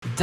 If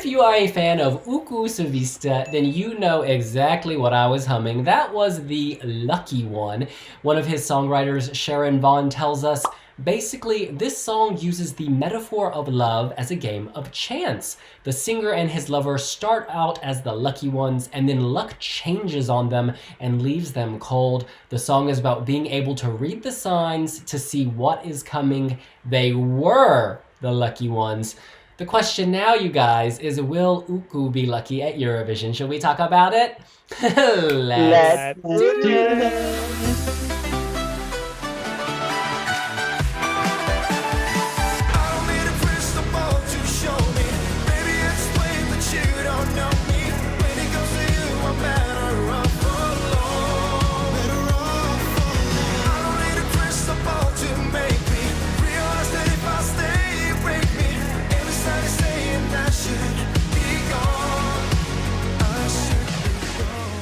you are a fan of Uku Suviste, then you know exactly what I was humming. That was the Lucky One. One of his songwriters, Sharon Vaughn, tells us, basically, this song uses the metaphor of love as a game of chance. The singer and his lover start out as the lucky ones, and then luck changes on them and leaves them cold. The song is about being able to read the signs to see what is coming. They were the lucky ones. The question now, you guys, is will Uku be lucky at Eurovision? Should we talk about it? Let's do it.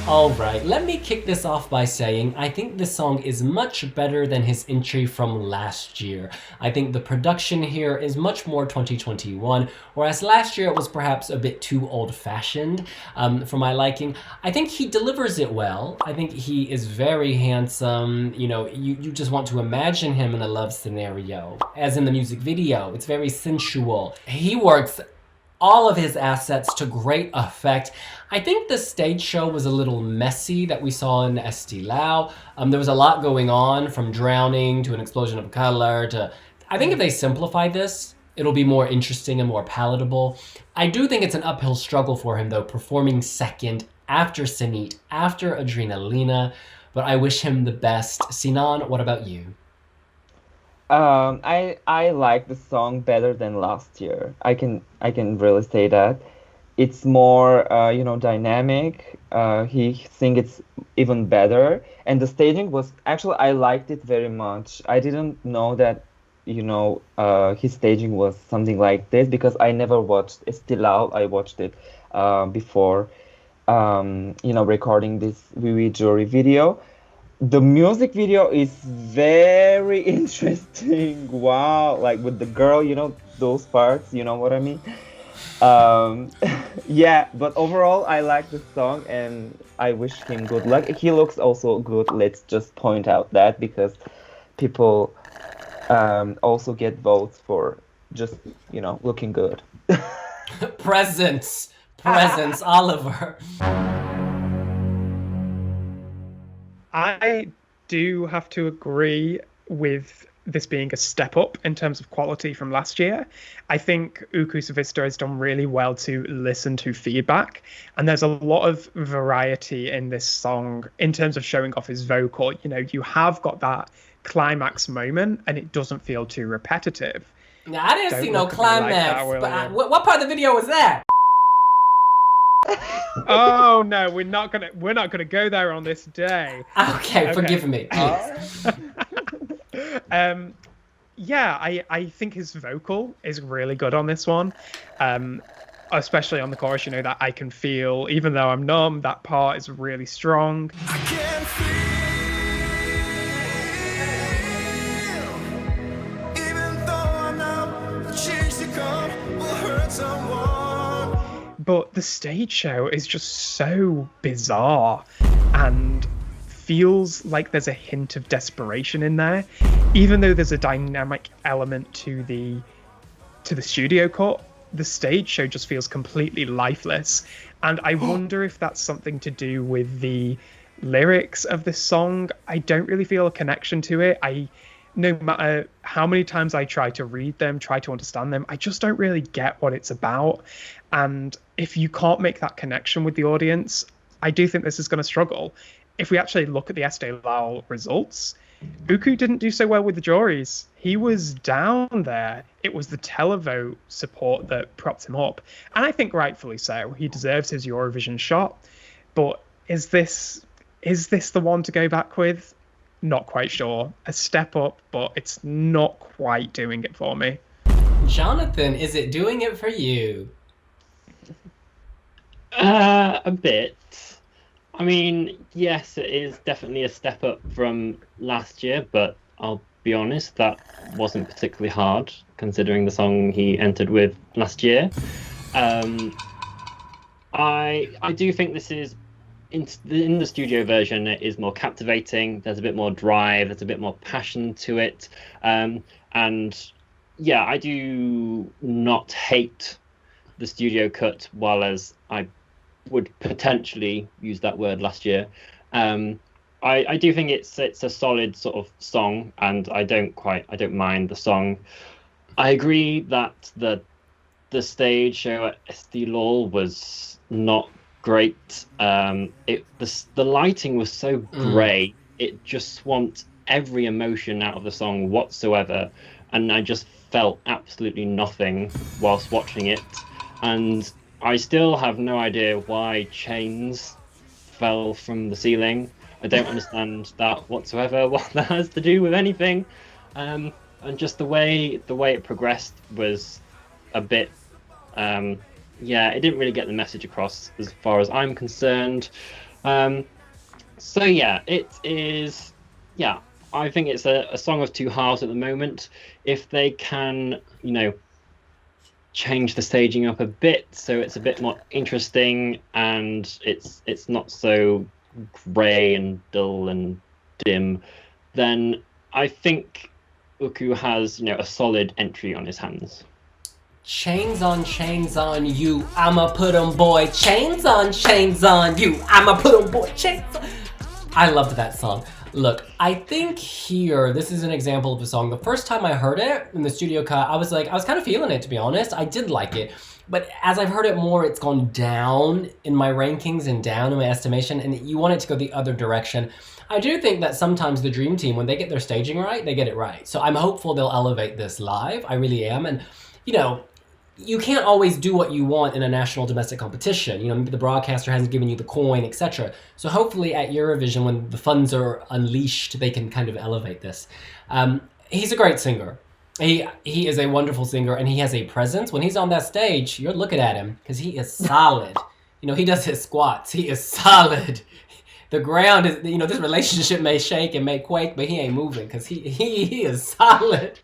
Alright, let me kick this off by saying I think this song is much better than his entry from last year. I think the production here is much more 2021, whereas last year it was perhaps a bit too old-fashioned for my liking. I think he delivers it well. I think he is very handsome. You know, you just want to imagine him in a love scenario. As in the music video, it's very sensual. He works all of his assets to great effect. I think the stage show was a little messy that we saw in Estilao. There was a lot going on, from drowning to an explosion of color to... I think if they simplify this, it'll be more interesting and more palatable. I do think it's an uphill struggle for him though, performing second after Senit, after Adrenalina, but I wish him the best. Sinan, what about you? I like the song better than last year. I can really say that. It's more dynamic. He sings it even better, and the staging was actually, I liked it very much. I didn't know that his staging was something like this because I never watched Estilao. I watched it before recording this Wiwi jury video. The music video is very interesting. Wow, like with the girl, those parts, you know what I mean? Yeah, but overall, I like the song and I wish him good luck. He looks also good. Let's just point out that because people also get votes for just, looking good. Presents, Oliver. I do have to agree with this being a step up in terms of quality from last year. I think Uku Suviste has done really well to listen to feedback, and there's a lot of variety in this song in terms of showing off his vocal. You have got that climax moment, and it doesn't feel too repetitive. Now, I didn't see no climax, but what part of the video was that? Oh no, we're not gonna go there on this day. Okay. Forgive me, please. Yeah, I think his vocal is really good on this one, especially on the chorus. That I can feel, even though I'm numb. That part is really strong. I can feel, even though I'm numb, the change to come will hurt someone. But the stage show is just so bizarre and feels like there's a hint of desperation in there, even though there's a dynamic element to the studio cut. The stage show just feels completely lifeless, and I wonder if that's something to do with the lyrics of this song. I don't really feel a connection to it. No matter how many times I try to read them, try to understand them, I just don't really get what it's about. And if you can't make that connection with the audience, I do think this is going to struggle. If we actually look at the Estelao results, Uku didn't do so well with the juries. He was down there. It was the televote support that propped him up. And I think rightfully so. He deserves his Eurovision shot. But is this the one to go back with? Not quite sure. A step up, but it's not quite doing it for me. Jonathan, is it doing it for you? A bit. I mean, yes, it is definitely a step up from last year, but I'll be honest, that wasn't particularly hard considering the song he entered with last year. Um, I do think this is in the studio version. It is more captivating. There's a bit more drive. There's a bit more passion to it, and yeah, I do not hate the studio cut, while as I would potentially use that word last year. I do think it's a solid sort of song, and I don't mind the song. I agree that the stage show at Estilol was not great. The lighting was so grey, it just swamped every emotion out of the song whatsoever, and I just felt absolutely nothing whilst watching it. And I still have no idea why chains fell from the ceiling. I don't understand that whatsoever, what that has to do with anything. And just the way it progressed was a bit, it didn't really get the message across as far as I'm concerned. So yeah, it is, yeah, I think it's a song of two halves at the moment. If they can, change the staging up a bit so it's a bit more interesting and it's not so grey and dull and dim, then I think Uku has, a solid entry on his hands. Chains on you, I'ma put 'em boy. Chains on you, I'ma put 'em boy. Chains on. I loved that song. Look, I think here, this is an example of a song. The first time I heard it in the studio cut, I was kind of feeling it, to be honest. I did like it. But as I've heard it more, it's gone down in my rankings and down in my estimation, and you want it to go the other direction. I do think that sometimes the Dream Team, when they get their staging right, they get it right. So I'm hopeful they'll elevate this live. I really am. And, you can't always do what you want in a national domestic competition. Maybe the broadcaster hasn't given you the coin, etc. So hopefully at Eurovision, when the funds are unleashed, they can kind of elevate this. He's a great singer. He is a wonderful singer, and he has a presence. When he's on that stage, you're looking at him because he is solid. He does his squats. He is solid. The ground is, this relationship may shake and may quake, but he ain't moving because he is solid.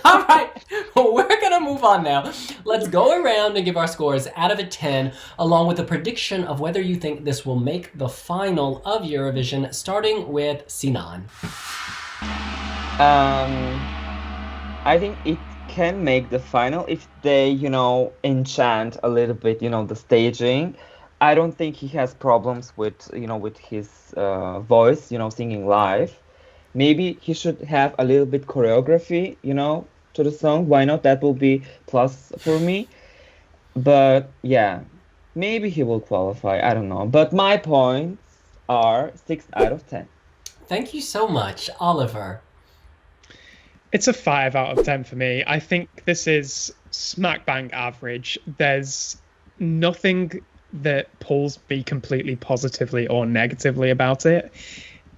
All right, well, we're going to move on now. Let's go around and give our scores out of a 10, along with a prediction of whether you think this will make the final of Eurovision, starting with Sinan. I think it can make the final if they, enchant a little bit, the staging. I don't think he has problems with, with his voice, singing live. Maybe he should have a little bit choreography, to the song. Why not? That will be plus for me. But yeah, maybe he will qualify. I don't know. But my points are 6 out of 10. Thank you so much, Oliver. It's a 5 out of 10 for me. I think this is smack bang average. There's nothing that pulls me completely positively or negatively about it.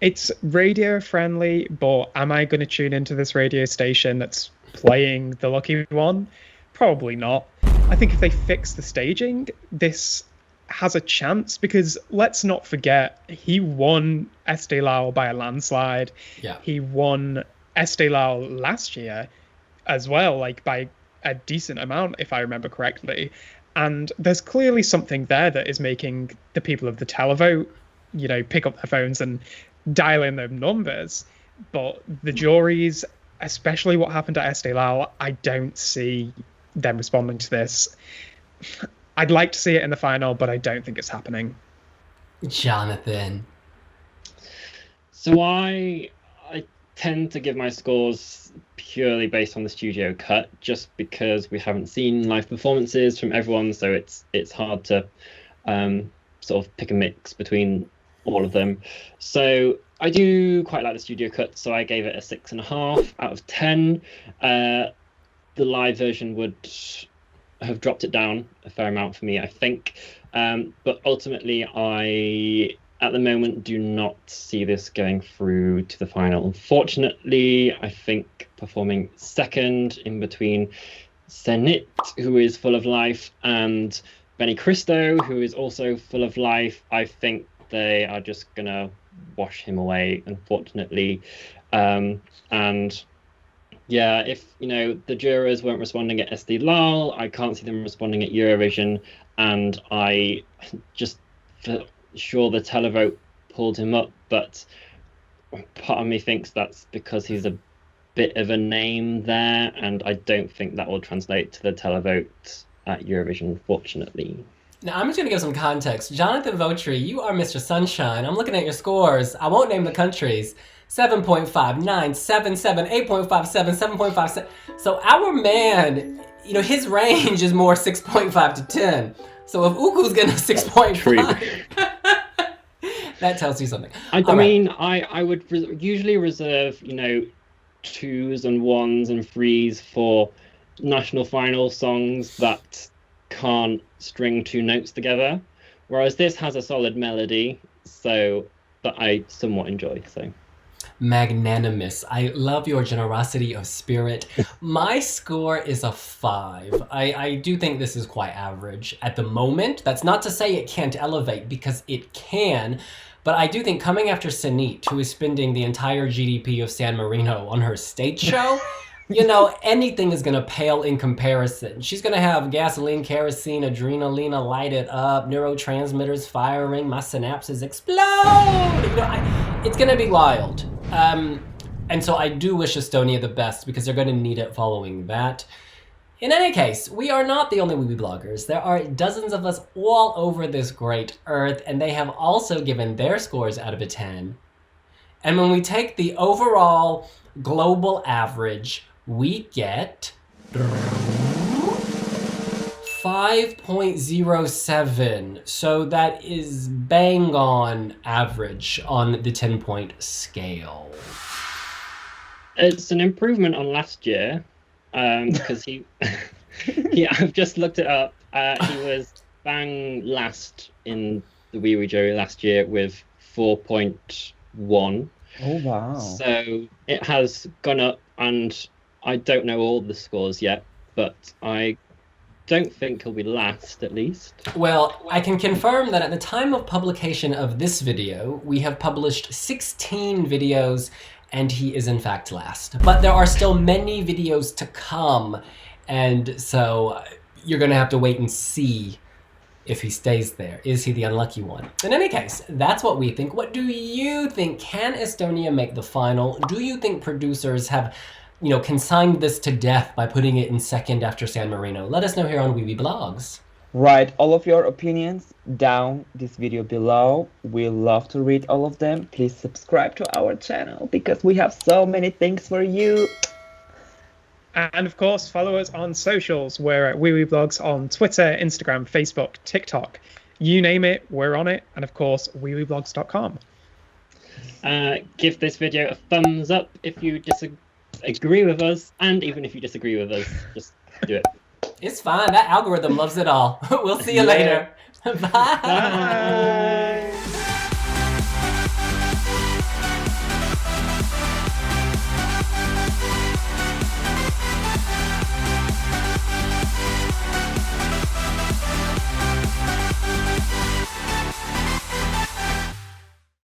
It's radio friendly, but am I going to tune into this radio station that's playing The Lucky One? Probably not. I think if they fix the staging, this has a chance, because let's not forget, he won Estilal by a landslide. Yeah. He won Estilal last year as well, by a decent amount, if I remember correctly. And there's clearly something there that is making the people of the televote, pick up their phones and dial in their numbers. But the juries, especially what happened at Estilal, I don't see them responding to this. I'd like to see it in the final, but I don't think it's happening. Jonathan. So I tend to give my scores purely based on the studio cut, just because we haven't seen live performances from everyone, so it's hard to sort of pick a mix between all of them. So I do quite like the studio cut, so I gave it a 6.5 out of 10. The live version would have dropped it down a fair amount for me, I think. But ultimately, I, at the moment, do not see this going through to the final. Unfortunately, I think performing second in between Senit, who is full of life, and Benny Cristo, who is also full of life. I think they are just gonna wash him away, unfortunately. And yeah, if the jurors weren't responding at SD Lal, I can't see them responding at Eurovision, and I just feel sure the televote pulled him up, but part of me thinks that's because he's a bit of a name there, and I don't think that will translate to the televote at Eurovision, unfortunately. Now, I'm just going to give some context. Jonathan Votri, you are Mr. Sunshine. I'm looking at your scores. I won't name the countries. 7.5, 9, 7, 7, 8.57, 7.57. So our man, his range is more 6.5 to 10. So if Uku's getting a 6.5, that tells you something. I would usually reserve, 2s and 1s and 3s for national final songs that can't string 2 notes together, whereas this has a solid melody, so that I somewhat enjoy. So magnanimous. I love your generosity of spirit. My score is a 5. I do think this is quite average at the moment. That's not to say it can't elevate, because it can. But I do think coming after Sanit, who is spending the entire GDP of San Marino on her stage show, anything is going to pale in comparison. She's going to have gasoline, kerosene, adrenaline lighted up, neurotransmitters firing, my synapses explode. It's going to be wild. And so I do wish Estonia the best, because they're going to need it following that. In any case, we are not the only Wiwibloggs. There are dozens of us all over this great earth, and they have also given their scores out of a 10. And when we take the overall global average, we get 5.07. So that is bang on average on the 10-point scale. It's an improvement on last year, because I've just looked it up. He was bang last in the Wiwi jury last year with 4.1. Oh, wow. So it has gone up, and I don't know all the scores yet, but I don't think he'll be last, at least. Well, I can confirm that at the time of publication of this video, we have published 16 videos, and he is in fact last. But there are still many videos to come, and so you're going to have to wait and see if he stays there. Is he the unlucky one? In any case, that's what we think. What do you think? Can Estonia make the final? Do you think producers have, consigned this to death by putting it in second after San Marino? Let us know here on Wiwibloggs. Write all of your opinions down this video below. We love to read all of them. Please subscribe to our channel, because we have so many things for you. And of course, follow us on socials. We're at Wiwibloggs on Twitter, Instagram, Facebook, TikTok. You name it, we're on it. And of course, wiwibloggs.com. Give this video a thumbs up if you agree with us, and even if you disagree with us, just do it. It's fine. That algorithm loves it all. We'll see you later. Bye. Bye.